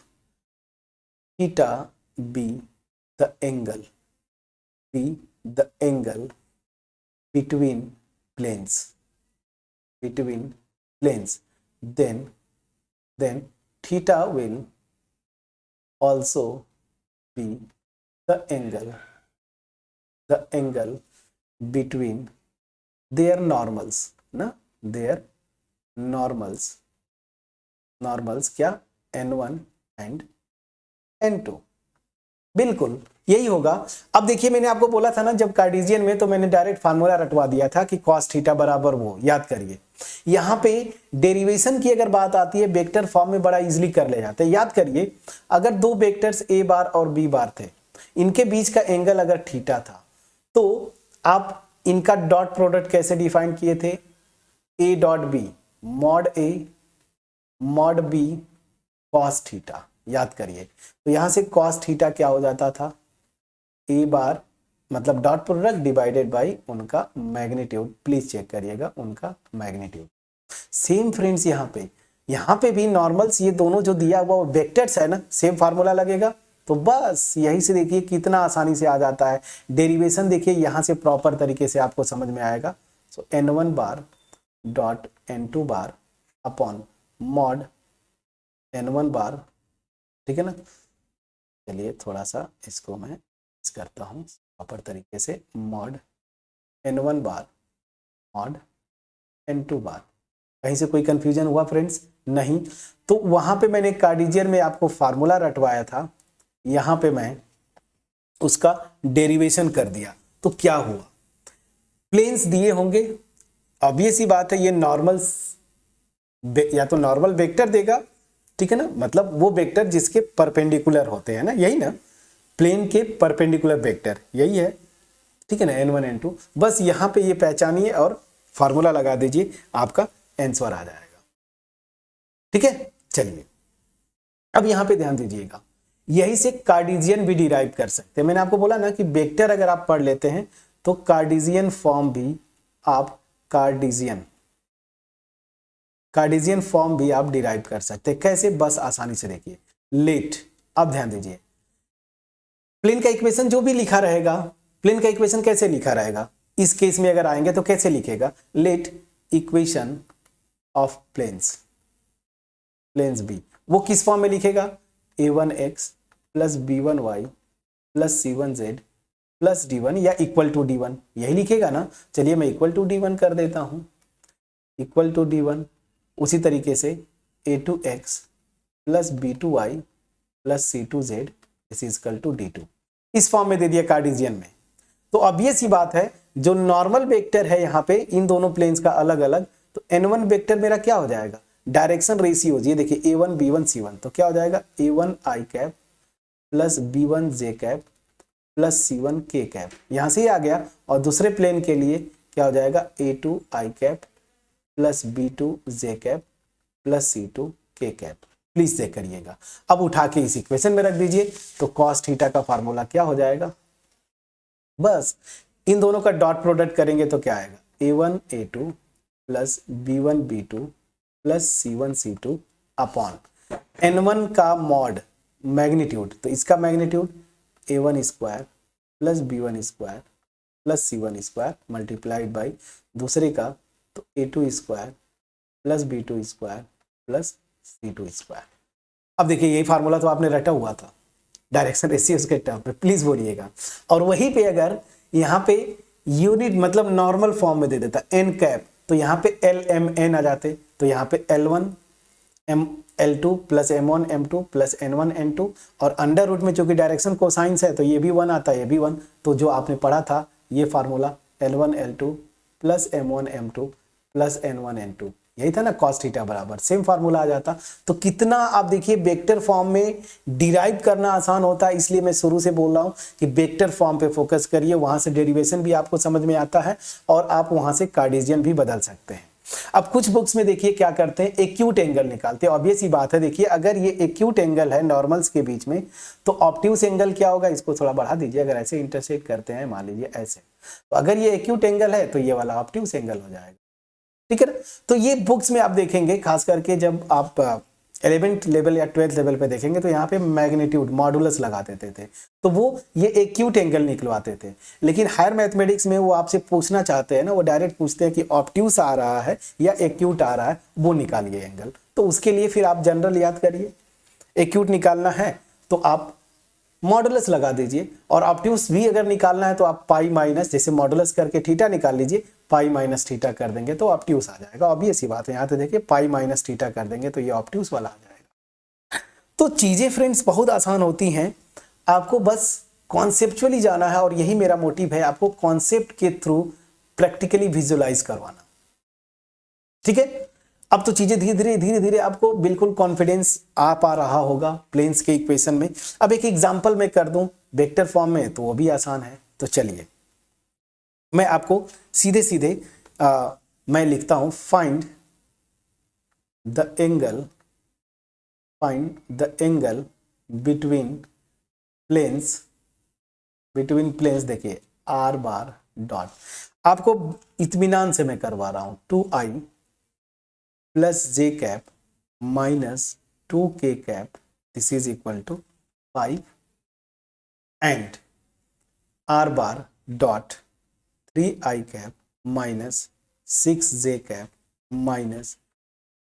theta be the angle between planes then theta will also be the angle between their normals ना, their normals क्या, n1 एंड n2, बिल्कुल यही होगा। अब देखिए मैंने आपको बोला था ना, जब कार्टेशियन में तो मैंने डायरेक्ट फार्मूला रटवा दिया था कि cos थीटा बराबर वो, याद करिए। यहाँ पे डेरिवेशन की अगर बात आती है वेक्टर फॉर्म में बड़ा इजीली कर ले जाते हैं। याद करिए, अगर दो वेक्टर्स ए बार और बी बार थे, इनके बीच का एंगल अगर थीटा था, तो आप इनका डॉट प्रोडक्ट कैसे डिफाइन किए थे, a dot b mod b cos theta, याद करिए। तो यहां से cos थीटा क्या हो जाता था, ए बार मतलब डॉट प्रोडक्ट डिवाइडेड बाय उनका मैग्नीट्यूड, प्लीज चेक करिएगा उनका मैग्नीट्यूड। सेम फ्रेंड्स यहाँ पे भी नॉर्मल्स, ये दोनों जो दिया हुआ वो वेक्टर्स है ना, सेम फार्मूला लगेगा। तो बस यही से देखिए कितना आसानी से आ जाता है डेरिवेशन। देखिए यहाँ से प्रॉपर तरीके से आपको समझ में आएगा। सो n1 बार dot n2 bar upon mod n1 बार, ठीक है ना। चलिए थोड़ा सा इसको मैं करता हूं प्रॉपर तरीके से, मॉड n1 बार मॉड n2 बार। कहीं से कोई कंफ्यूजन हुआ फ्रेंड्स? नहीं। तो वहां पे मैंने कार्टेशियन में आपको फार्मूला रटवाया था, यहां पे मैं उसका डेरिवेशन कर दिया। तो क्या हुआ, प्लेन्स दिए होंगे, ऑब्वियस ही बात है, ये नॉर्मल्स या तो नॉर्मल वेक्टर देगा, ठीक है ना, मतलब वो वेक्टर जिसके परपेंडिकुलर होते हैं ना, यही ना, प्लेन के परपेंडिकुलर वेक्टर यही है, ठीक है ना, n1 n2। बस यहाँ पे ये पहचानिए और फार्मूला लगा दीजिए, आपका आंसर आ जाएगा, ठीक है। चलिए अब यहाँ पे ध्यान दीजिएगा, यही से कार्टेशियन भी डिराइव कर सकते हैं। मैंने आपको बोला ना कि वेक्टर अगर आप पढ़ लेते हैं तो कार्टेशियन फॉर्म भी आप कार्टेशियन फॉर्म भी आप डिराइव कर सकते हैं। कैसे? बस आसानी से देखिए, लेट, अब ध्यान दीजिए, प्लेन का इक्वेशन जो भी लिखा रहेगा, प्लेन का इक्वेशन कैसे लिखा रहेगा, इस केस में अगर आएंगे तो कैसे लिखेगा, let equation of planes be, वो किस फॉर्म में लिखेगा, a1x plus b1y plus c1z plus d1 या इक्वल टू d1, यही लिखेगा ना। चलिए मैं इक्वल टू d1 कर देता हूं, इक्वल टू d1। उसी तरीके से a2x plus b2y plus c2z is equal to d2, इस फॉर्म में दे दिया कार्टेशियन में। तो अब ये सी बात है, जो नॉर्मल वेक्टर है यहाँ पे इन दोनों प्लेन्स का अलग अलग, तो n1 वेक्टर मेरा क्या हो जाएगा, डायरेक्शन रेशियो, ये देखिए a1 b1 c1, तो क्या हो जाएगा a1 i cap plus b1 j cap plus c1 k cap, यहां से ही आ गया। और दूसरे प्लेन के लिए क्या हो जाएगा a2 i cap plus b2 j cap plus c2 k cap. Please check करिएगा, अब उठा के इस इक्वेशन में रख दीजिए, तो cos थीटा का फार्मूला क्या हो जाएगा, बस इन दोनों का डॉट प्रोडक्ट करेंगे तो क्या आएगा, a1 a2 plus b1 b2 plus c1 c2 upon n1 का मॉड मैग्नीट्यूड, तो इसका magnitude a1 square plus b1 square plus c1 square multiplied by दूसरे का तो a2 square plus b2 square plus c2 square. अब देखिए यही formula तो आपने रटा हुआ था डायरेक्शन रेशियो के टर्म पे, प्लीज बोलिएगा। और वहीं पे अगर यहाँ पे यूनिट मतलब नॉर्मल फॉर्म में दे देता n कैप, तो यहाँ पे LMN आ जाते, तो यहाँ पे L1 L2 plus M1 M2 plus N1 N2, और अंडर रूट में चूंकि डायरेक्शन कोसाइंस है तो ये भी 1 आता है, ये भी 1, तो जो आपने पढ़ा था ये formula L1 L2 plus M1 M2 plus N1 N2, यही था ना, cos थीटा बराबर सेम फार्मूला आ जाता। तो कितना आप देखिए वेक्टर फॉर्म में डिराइव करना आसान होता है, इसलिए मैं शुरू से बोल रहा हूं कि वेक्टर फॉर्म पे फोकस करिए, वहां से डेरिवेशन भी आपको समझ में आता है और आप वहां से कार्टेशियन भी बदल सकते हैं। अब कुछ बुक्स में देखिए क्या करते हैं, एक्यूट एंगल निकालते हैं। ऑब्वियस ही बात है, देखिए अगर ये एक्यूट एंगल है नॉर्मल्स के बीच में, तो ऑब्ट्यूस एंगल क्या होगा, इसको थोड़ा बढ़ा दीजिए, अगर ऐसे इंटरसेक्ट करते हैं मान लीजिए ऐसे, तो अगर ये एक्यूट एंगल है तो ये वाला ऑब्ट्यूस एंगल हो जाएगा, ठीक है ना। तो ये बुक्स में आप देखेंगे, खास करके जब आप 11th लेवल या 12th लेवल पे देखेंगे तो यहाँ पे मैग्नीट्यूड मॉडुलस लगा देते थे, तो वो ये एक्यूट एंगल निकलवाते थे। लेकिन हायर मैथमेटिक्स में वो आपसे पूछना चाहते हैं ना, वो डायरेक्ट पूछते हैं कि ऑब्ट्यूस आ रहा है या एक्यूट आ रहा है, वो निकालिए एंगल। तो उसके लिए फिर आप जनरल याद करिए, एक्यूट निकालना है तो आप मॉडुलस लगा दीजिए, और ऑब्ट्यूस भी अगर निकालना है तो आप पाई माइनस, जैसे मॉडुलस करके थीटा निकाल लीजिए, पाई माइनस थीटा कर देंगे तो ऑब्ट्यूस आ जाएगा। ऑब्वियस सी बात है, यहाँ पे देखिए पाई माइनस थीटा कर देंगे तो ये ऑब्ट्यूस वाला आ जाएगा। तो चीजें फ्रेंड्स बहुत आसान होती हैं, आपको बस कॉन्सेप्चुअली जाना है, और यही मेरा मोटिव है, आपको कॉन्सेप्ट के थ्रू प्रैक्टिकली विजुअलाइज करवाना, ठीक है। अब तो चीजें धीरे धीरे आपको बिल्कुल कॉन्फिडेंस आ पा रहा होगा प्लेन्स के इक्वेशन में। अब एक एग्जांपल मैं कर दूं वेक्टर फॉर्म में, तो वो भी आसान है। तो चलिए मैं आपको सीधे मैं लिखता हूं, find the angle between planes, देखिए आर बार डॉट, आपको इत्मीनान से मैं करवा रहा हूं, 2i plus j cap minus 2k cap, this is equal to 5, and r bar dot 3i cap minus 6j cap minus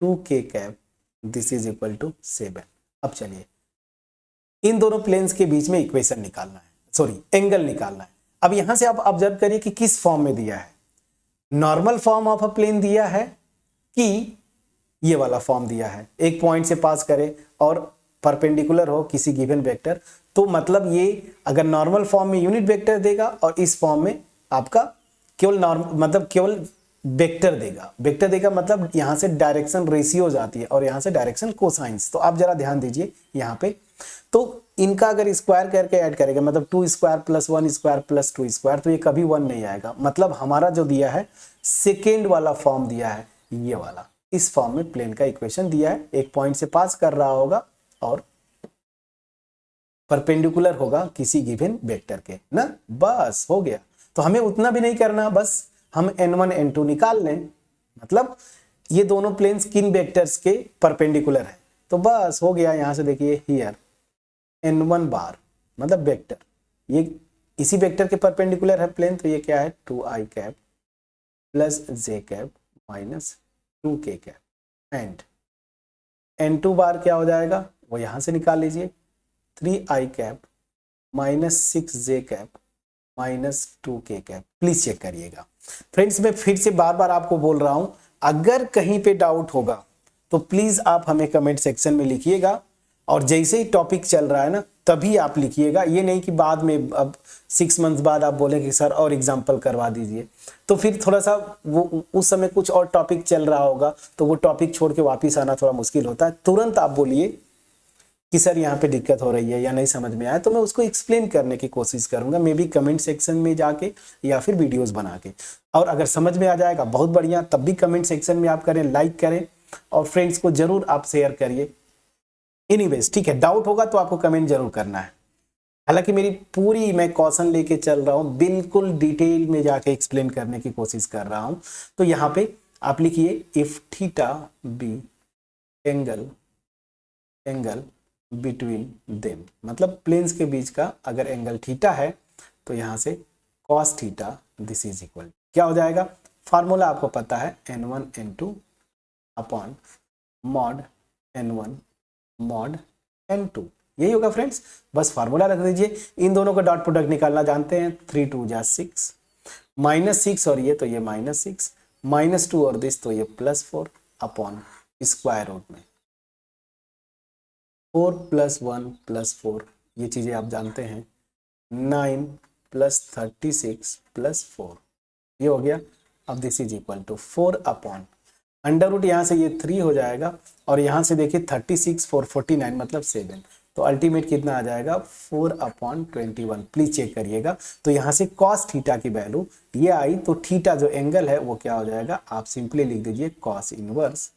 2k cap, this is equal to 7। अब चलिए इन दोनों प्लेन्स के बीच में इक्वेशन निकालना है, सॉरी एंगल निकालना है। अब यहां से आप ऑब्जर्व करिए कि किस फॉर्म में दिया है, normal form of a plane दिया है कि ये वाला फॉर्म दिया है, एक पॉइंट से पास करे और परपेंडिकुलर हो किसी गिवन वेक्टर, तो मतलब ये अगर नॉर्मल फॉर्म में यूनिट वेक्टर देगा और इस फॉर्म में आपका केवल नॉर्मल मतलब केवल वेक्टर देगा। वेक्टर देगा मतलब यहां से डायरेक्शन रेशियो जाती है और यहां से डायरेक्शन कोसाइंस। तो आप जरा ध्यान दीजिए यहाँ पे, तो इनका अगर स्क्वायर करके ऐड करेगा मतलब 2 square plus 1 square plus 2 square, तो ये कभी 1 नहीं आएगा। मतलब हमारा जो दिया है सेकेंड वाला फॉर्म दिया है, ये वाला, इस फॉर्म में प्लेन का इक्वेशन दिया है। एक पॉइंट से पास कर रहा होगा और परपेंडिकुलर होगा किसी गिवन वेक्टर के ना, बस हो गया। तो हमें उतना भी नहीं करना, बस हम n1 n2 निकाल लें। मतलब ये दोनों प्लेन्स किन वेक्टर्स के परपेंडिकुलर है, तो बस हो गया। यहां से देखिए हियर n1 बार मतलब वेक्टर, ये इसी वेक्टर के परपेंडिकुलर है प्लेन, तो ये क्या है 2i cap plus j cap minus 2k cap and n2 bar क्या हो जाएगा वो यहां से निकाल लीजिए 3i cap minus 6j cap minus 2k cap. Please check करिएगा फ्रेंड्स, मैं फिर से बार बार आपको बोल रहा हूं, अगर कहीं पे डाउट होगा तो प्लीज आप हमें कमेंट सेक्शन में लिखिएगा, और जैसे ही टॉपिक चल रहा है ना तभी आप लिखिएगा। ये नहीं कि बाद में अब 6 मंथ्स बाद आप बोले कि सर और एग्जाम्पल करवा दीजिए, तो फिर थोड़ा सा वो उस समय कुछ और टॉपिक चल रहा होगा तो वो टॉपिक छोड़ के वापिस आना थोड़ा मुश्किल होता है। तुरंत आप बोलिए कि सर यहाँ पे दिक्कत हो रही है या नहीं समझ में आया, तो मैं उसको एक्सप्लेन करने की कोशिश करूंगा, मे बी कमेंट सेक्शन में जाके या फिर वीडियोस बना के। और अगर समझ में आ जाएगा बहुत बढ़िया, तब भी कमेंट सेक्शन में आप करें, लाइक करें और फ्रेंड्स को जरूर आप शेयर करिए। एनीवेज ठीक है, डाउट होगा तो आपको कमेंट जरूर करना है। हालांकि मेरी पूरी मैं कॉशन लेके चल रहा हूँ, बिल्कुल डिटेल में जाके एक्सप्लेन करने की कोशिश कर रहा हूँ। तो यहाँ पे आप लिखिए if theta be angle between them, मतलब प्लेन्स के बीच का अगर एंगल थीटा है तो यहाँ से cos theta this is equal क्या हो जाएगा, फार्मूला आपको पता है n1 n2 upon mod n1 mod n2, यही होगा फ्रेंड्स। बस फार्मूला रख दीजिए, इन दोनों का डॉट प्रोडक्ट निकालना जानते हैं, 3 2 जा 6 माइनस 6 और ये तो ये माइनस 6 माइनस 2 और दिस तो ये प्लस 4 अपॉन स्क्वायर रूट में 4 प्लस 1 प्लस 4, ये चीजें आप जानते हैं, 9 प्लस 36 प्लस 4, ये हो गया। अब this is equal to 4 upon under root, यहाँ से ये 3 हो जाएगा और यहाँ से देखिए 36 4 49 मतलब 7, तो अल्टीमेट कितना आ जाएगा 4 अपॉन 21। प्लीज चेक करिएगा। तो यहाँ से कॉस थीटा की वैल्यू ये आई, तो थीटा जो एंगल है वो क्या हो जाएगा, आप सिंपली लिख दीजिए कॉस इनवर्स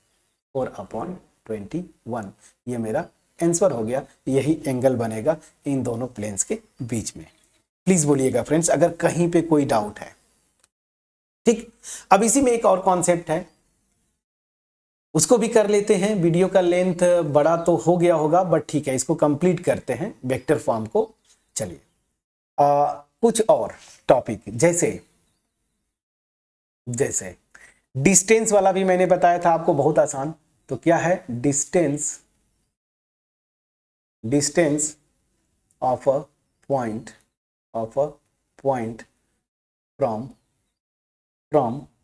4 अपॉन 21, ये मेरा आंसर हो गया। यही एंगल बनेगा इन दोनों प्लेन्स के बीच में। प्लीज बोलिएगा फ्रेंड्स अगर कहीं पे कोई डाउट है। ठीक, अब इसी में एक और कॉन्सेप्ट है, उसको भी कर लेते हैं। वीडियो का लेंथ बड़ा तो हो गया होगा बट ठीक है, इसको कंप्लीट करते हैं वेक्टर फॉर्म को। चलिए कुछ और टॉपिक जैसे डिस्टेंस वाला भी मैंने बताया था आपको, बहुत आसान। तो क्या है distance of a point from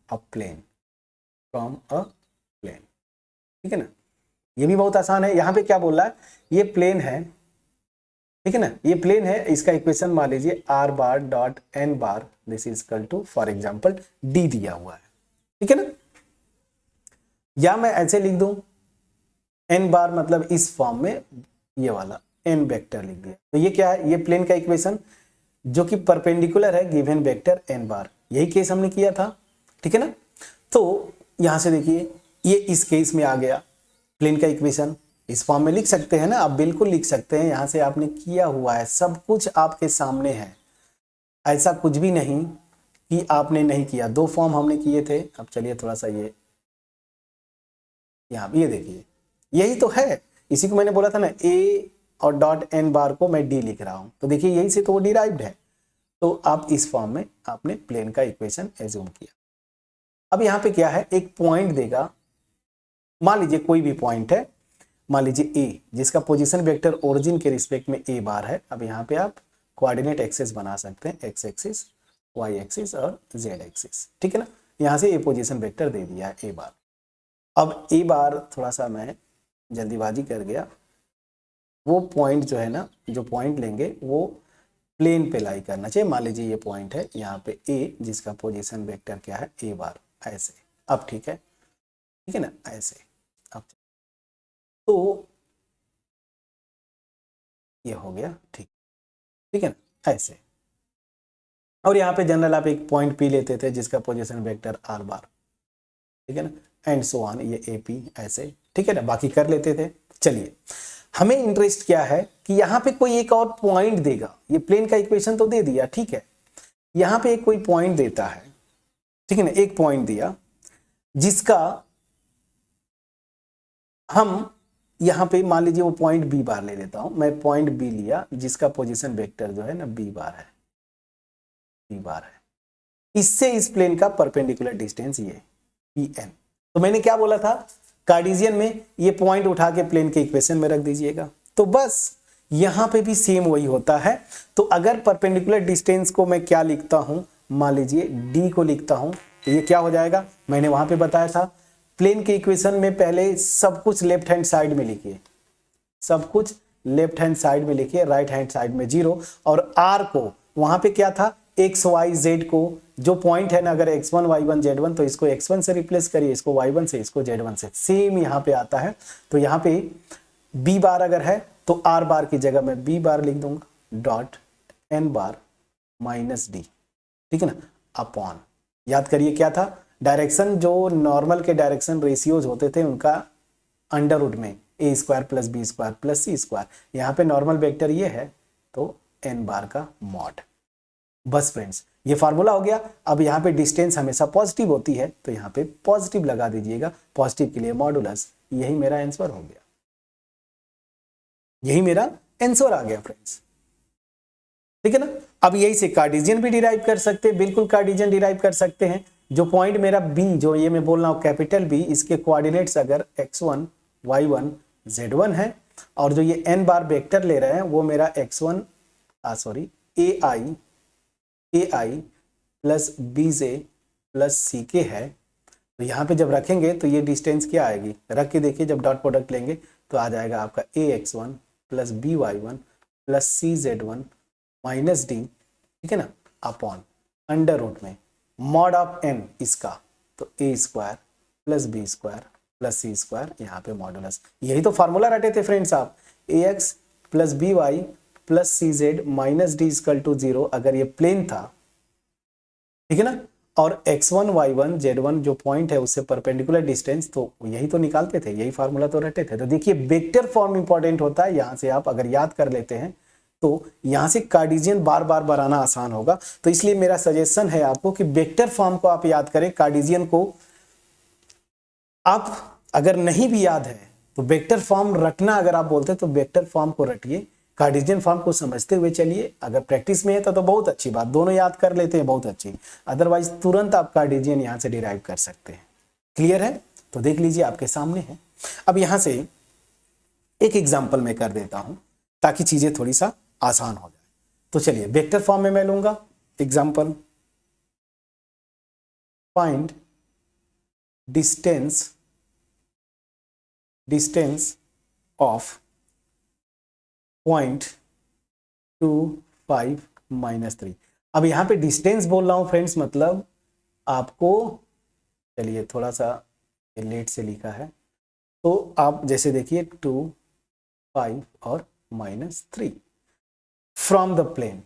a plane, ठीक है ना, ये भी बहुत आसान है। यहां पे क्या बोल रहा है, ये प्लेन है, ठीक है ना, ये प्लेन है, इसका इक्वेशन मान लीजिए r bar dot n bar this is equal to for example d दिया हुआ है, ठीक है ना, या मैं ऐसे लिख दूं n बार मतलब इस फॉर्म में ये वाला n वेक्टर लिख दिया। तो ये क्या है, ये प्लेन का इक्वेशन जो कि परपेंडिकुलर है गिवन वेक्टर n बार, यही केस हमने किया था, ठीक है ना। तो यहां से देखिए ये इस केस में आ गया प्लेन का इक्वेशन, इस फॉर्म में लिख सकते हैं ना, आप बिल्कुल लिख सकते हैं। यहां से आपने किया हुआ है, सब कुछ आपके सामने है, ऐसा कुछ भी नहीं कि आपने नहीं किया। 2 फॉर्म हमने किए थे। अब चलिए थोड़ा सा ये यहाँ ये देखिए, यही तो है, इसी को मैंने बोला था ना a और डॉट n बार को मैं d लिख रहा हूं, तो देखिए यही से तो वो डिराइव्ड है। तो आप इस फॉर्म में आपने प्लेन का इक्वेशन एज्यूम किया। अब यहाँ पे क्या है, एक पॉइंट देगा, मान लीजिए कोई भी पॉइंट है, मान लीजिए ए, जिसका पोजीशन वेक्टर ओरिजिन के रिस्पेक्ट में ए बार है। अब यहाँ पे आप कोऑर्डिनेट एक्सिस बना सकते हैं, एक्स एक्सिस, वाई एक्सिस और जेड एक्सिस, ठीक है ना। यहाँ से ए पोजीशन वेक्टर दे दिया है ए बार। अब ए बार थोड़ा सा मैं जल्दीबाजी कर गया, वो पॉइंट जो है ना, जो पॉइंट लेंगे वो प्लेन पे लाई करना चाहिए। मान लीजिए ये पॉइंट है यहाँ पे ए, जिसका पोजीशन वेक्टर क्या है ए बार, ऐसे, अब ठीक है ना, ऐसे। अब तो ये हो गया, ठीक है ना, ऐसे। और यहाँ पे जनरल आप एक पॉइंट पी लेते थे जिसका पोजीशन वेक्टर आर बार, ठीक है ना, एंड सो ऑन, ये ए पी ऐसे, ठीक है ना, बाकी कर लेते थे। चलिए, हमें इंटरेस्ट क्या है कि यहाँ पे कोई एक और पॉइंट देगा, ये प्लेन का इक्वेशन तो दे दिया, ठीक है, यहाँ पे एक कोई पॉइंट देता है, ठीक है ना, एक पॉइंट दिया जिसका हम यहाँ पे मान लीजिए वो पॉइंट बी बार ले लेता हूं मैं, पॉइंट बी लिया जिसका पोजीशन वेक्टर जो है ना बी बार है, बी बार है, इससे इस प्लेन का परपेंडिकुलर डिस्टेंस ये पी एन। तो मैंने क्या बोला था, कार्टेशियन में ये पॉइंट उठा के प्लेन के इक्वेशन में रख दीजिएगा। तो बस यहां पे भी सेम वही होता है। तो अगर परपेंडिकुलर डिस्टेंस को मैं क्या लिखता हूं, मान लीजिए डी को लिखता हूं, तो ये क्या हो जाएगा, मैंने वहां पे बताया था प्लेन के इक्वेशन में पहले सब कुछ लेफ्ट हैंड साइड में लिखिए, सब कुछ लेफ्ट हैंड साइड में लिखिए, राइट हैंड साइड में 0, और आर को वहां पे क्या था, एक्स वाई जेड को जो पॉइंट है ना, अगर x1 y1 z1 तो इसको x1 से रिप्लेस करिए, इसको y1 से, इसको z1 से, सेम यहाँ पे आता है। तो यहाँ पे b बार अगर है तो r बार की जगह मैं b बार लिख दूंगा, डॉट n बार माइनस डी, ठीक है ना, अपॉन, याद करिए क्या था, डायरेक्शन जो नॉर्मल के डायरेक्शन रेशियोज होते थे उनका अंडर रूट में a square plus b square plus c square, यहाँ पे नॉर्मल वेक्टर ये है तो n बार का मॉड। बस फ्रेंड्स, ये फार्मूला हो गया। अब यहाँ पे डिस्टेंस हमेशा पॉजिटिव होती है तो यहाँ पे पॉजिटिव लगा दीजिएगा, पॉजिटिव के लिए मॉडुलस, यही मेरा आंसर हो गया, यही मेरा आंसर आ गया फ्रेंड्स, ठीक है ना। अब यही से कार्टेशियन भी डिराइव कर सकते हैं, बिल्कुल कार्टेशियन डिराइव कर सकते हैं। जो पॉइंट मेरा बी, जो ये मैं बोल रहा हूँ कैपिटल बी, इसके कोऑर्डिनेट्स अगर x1 y1 z1 है, और जो ये n बार वेक्टर ले रहे हैं वो मेरा x1 ai plus bj plus ck है। तो यहाँ पे जब रखेंगे तो ये डिस्टेंस क्या आएगी, रख के देखिए, जब डॉट प्रोडक्ट लेंगे तो आ जाएगा आपका ax1 plus by1 plus cz1 minus D, ठीक है ना, अपॉन अंडर रूट में मॉड ऑफ n इसका, तो a square plus b square plus c square, यहाँ पे मॉडुलस। यही तो फार्मूला रटे थे फ्रेंड्स आप, ax plus b y plus c z minus d equal to 0 अगर ये प्लेन था, ठीक है ना, और x1 y1 z1 जो पॉइंट है उससे परपेंडिकुलर डिस्टेंस, तो यही तो निकालते थे, यही फार्मूला तो रटे थे। तो देखिए वेक्टर फॉर्म इंपॉर्टेंट होता है, यहां से आप अगर याद कर लेते हैं तो यहां से कार्टेशियन बार बार बनाना आसान होगा। तो इसलिए मेरा सजेशन है आपको कि वेक्टर फॉर्म को आप याद करें, कार्टेशियन को आप अगर नहीं भी याद है तो वेक्टर फॉर्म रटना, अगर आप बोलते हैं तो वेक्टर फॉर्म को रटिए, कार्टेशियन फॉर्म को समझते हुए चलिए। अगर प्रैक्टिस में है तो बहुत अच्छी बात, दोनों याद कर लेते हैं बहुत अच्छी, अदरवाइज तुरंत आप कार्टेशियन यहां से डिराइव कर सकते हैं। क्लियर है? तो देख लीजिए आपके सामने है। अब यहां से एक एग्जाम्पल मैं कर देता हूं ताकि चीजें थोड़ी सा आसान हो जाए। तो चलिए वेक्टर फॉर्म में मैं लूंगा example, find distance of point 2 5 minus 3। अब यहां पे डिस्टेंस बोल रहा हूं फ्रेंड्स, मतलब आपको, चलिए थोड़ा सा लेट से लिखा है, तो आप जैसे देखिए 2 5 और minus 3 from the plane,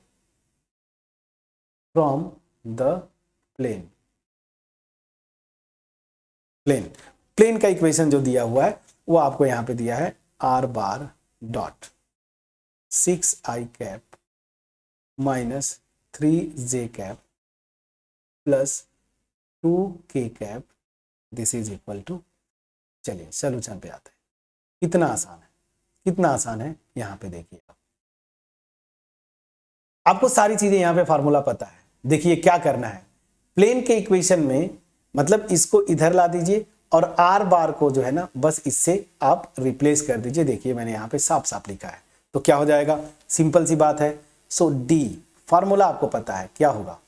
plane का इक्वेशन जो दिया हुआ है वो आपको यहां पे दिया है, r bar dot 6i cap minus 3j cap plus 2k cap, this is equal to, चलिए सॉल्यूशन पे आते हैं। कितना आसान है, कितना आसान है, यहां पे देखिए आपको सारी चीजें यहां पे फार्मूला पता है। देखिए क्या करना है, प्लेन के इक्वेशन में मतलब इसको इधर ला दीजिए और आर बार को जो है ना बस इससे आप रिप्लेस कर दीजिए। देखिए मैंने यहां पे साफ साफ लिखा है, तो क्या हो जाएगा, सिंपल सी बात है। सो डी फार्मूला आपको पता है क्या होगा,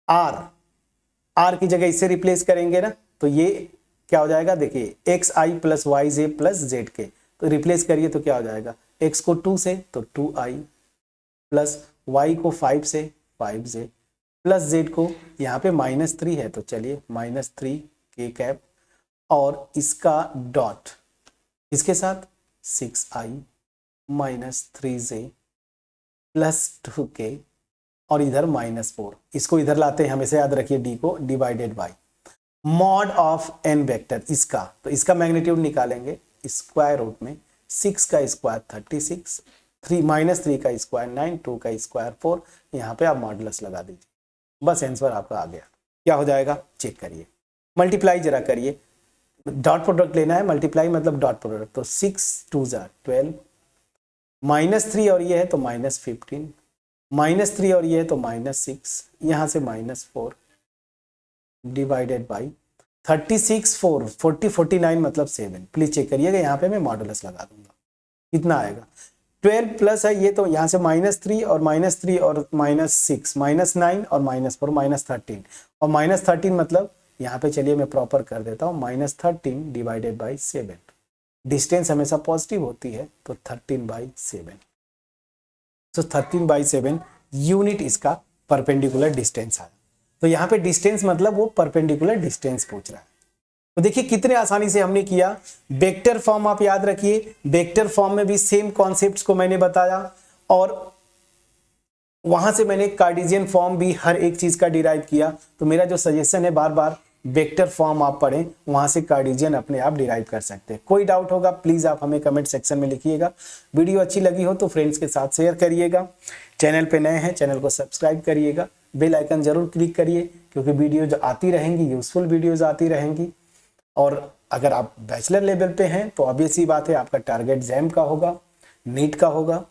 आर की जगह इससे रिप्लेस करेंगे ना तो ये क्या हो जाएगा, देखिए एक्स आई प्लस वाई जे प्लस जेड के, तो रिप्लेस करिए तो क्या हो जाएगा, एक्स को 2 से तो 2i प्लस y को 5 से 5j प्लस जेड को यहाँ पे -3 है तो चलिए -3 के कैप, और इसका डॉट इसके साथ 6i -3j प्लस 2k और इधर -4, इसको इधर लाते हैं, हमेशा याद रखिए डी को, divided by mod of n vector इसका, तो इसका मैग्नीट्यूड निकालेंगे स्क्वायर रूट में 6 का स्क्वायर 36, 3 का स्क्वायर 9, 2 का स्क्वायर 4, यहाँ पे आप मॉडुलस लगा दीजिए, बस आंसर आपका आ गया। क्या हो जाएगा चेक करिए, मल्टीप्लाई जरा करिए, डॉट प्रोडक्ट लेना है, मल्टीप्लाई मतलब डॉट प्रोडक्ट, तो 6 2 12, -3 और ये है तो -15, -3 और ये है तो -6, यहाँ से -4 डिवाइडेड बाई 36 4 40 49 मतलब 7, प्लीज चेक करिएगा, यहाँ पे मैं मॉडुलस लगा दूंगा, कितना आएगा 12 प्लस है ये, तो यहाँ से -3 और -3 और -6 -9 और -4 -13, और -13 मतलब यहाँ पे चलिए मैं प्रॉपर कर देता हूँ, -13 डिवाइडेड बाई 7, डिस्टेंस हमेशा पॉजिटिव होती है तो 13/7, तो 13/7 यूनिट इसका परपेंडिकुलर डिस्टेंस आया। तो यहाँ पे डिस्टेंस मतलब वो परपेंडिकुलर डिस्टेंस पूछ रहा है। तो देखिए कितने आसानी से हमने किया। वेक्टर फॉर्म आप याद रखिए, वेक्टर फॉर्म में भी सेम कॉन्सेप्ट्स को मैंने बताया, और वहां से मैंने कार्टेशियन फॉर्म भी हर एक चीज का डिराइव किया। तो मेरा जो सजेशन है, बार बार वेक्टर फॉर्म आप पढ़ें, वहां से कार्टेशियन अपने आप डिराइव कर सकते हैं। कोई डाउट होगा प्लीज आप हमें कमेंट सेक्शन में लिखिएगा। वीडियो अच्छी लगी हो तो फ्रेंड्स के साथ शेयर करिएगा, चैनल पे नए हैं चैनल को सब्सक्राइब करिएगा, बेल आइकन जरूर क्लिक करिए, क्योंकि वीडियो जो आती रहेंगी यूजफुल वीडियोज आती रहेंगी। और अगर आप बैचलर लेवल पे हैं तो ऑब्वियस सी बात है आपका टारगेट जैम का होगा, नीट का होगा।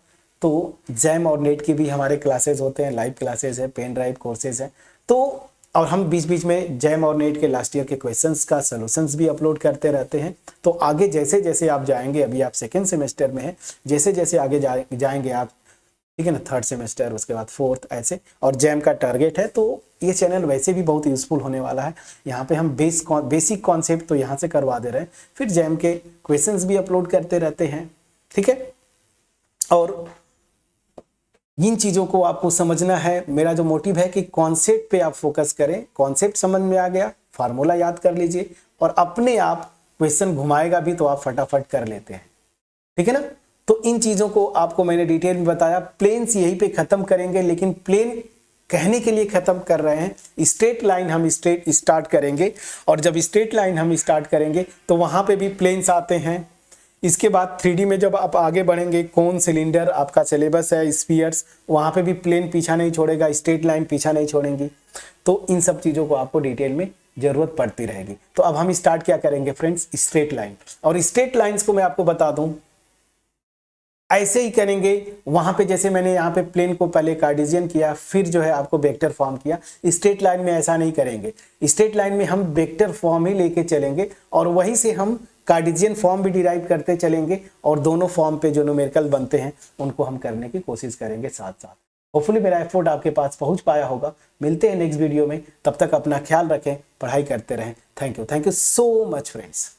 तो जैम और नेट की भी हमारे क्लासेस होते हैं, लाइव क्लासेस है, पेन ड्राइव कोर्सेज हैं। तो और हम बीच बीच में जैम और नेट के लास्ट ईयर के क्वेश्चंस का सॉल्यूशंस भी अपलोड करते रहते हैं। तो आगे जैसे जैसे आप जाएंगे, अभी आप सेकेंड सेमेस्टर में हैं, जैसे जैसे आगे जाएंगे आप, ठीक है ना, थर्ड सेमेस्टर, उसके बाद फोर्थ, ऐसे, और जैम का टारगेट है, तो ये चैनल वैसे भी बहुत यूजफुल होने वाला है। यहाँ पे हम बेसिक कॉन्सेप्ट तो यहाँ से करवा दे रहे हैं, फिर जैम के क्वेश्चंस भी अपलोड करते रहते हैं, ठीक है। और इन चीज़ों को आपको समझना है। मेरा जो मोटिव है कि कॉन्सेप्ट पे आप फोकस करें, कॉन्सेप्ट समझ में आ गया, फार्मूला याद कर लीजिए, और अपने आप क्वेश्चन घुमाएगा भी तो आप फटाफट कर लेते हैं, ठीक है ना। तो इन चीज़ों को आपको मैंने डिटेल में बताया। प्लेन्स यहीं पे ख़त्म करेंगे, लेकिन प्लेन कहने के लिए ख़त्म कर रहे हैं। स्ट्रेट लाइन हम स्टार्ट करेंगे, और जब स्ट्रेट लाइन हम स्टार्ट करेंगे तो वहाँ पे भी प्लेन्स आते हैं। इसके बाद 3D में जब आप आगे बढ़ेंगे, कोन, सिलेंडर, आपका सिलेबस है स्फीयर्स, वहाँ पे भी प्लेन पीछा नहीं छोड़ेगा, स्ट्रेट लाइन पीछा नहीं छोड़ेंगी। तो इन सब चीज़ों को आपको डिटेल में जरूरत पड़ती रहेगी। तो अब हम स्टार्ट क्या करेंगे फ्रेंड्स, स्ट्रेट लाइन। और स्ट्रेट लाइन्स को मैं आपको बता दूं, ऐसे ही करेंगे। वहां पे जैसे मैंने यहाँ पे प्लेन को पहले कार्टेशियन किया, फिर जो है आपको वेक्टर फॉर्म किया। स्ट्रेट लाइन में ऐसा नहीं करेंगे। स्ट्रेट लाइन में हम वेक्टर फॉर्म ही लेके चलेंगे, और वहीं से हम कार्टेशियन फॉर्म भी डिराइव करते चलेंगे, और दोनों फॉर्म पे जो न्यूमेरिकल बनते हैं उनको हम करने की कोशिश करेंगे साथ साथ। होपफुली मेरा एफर्ट आपके पास पहुंच पाया होगा। मिलते हैं नेक्स्ट वीडियो में, तब तक अपना ख्याल रखें, पढ़ाई करते रहें। Thank you so much friends.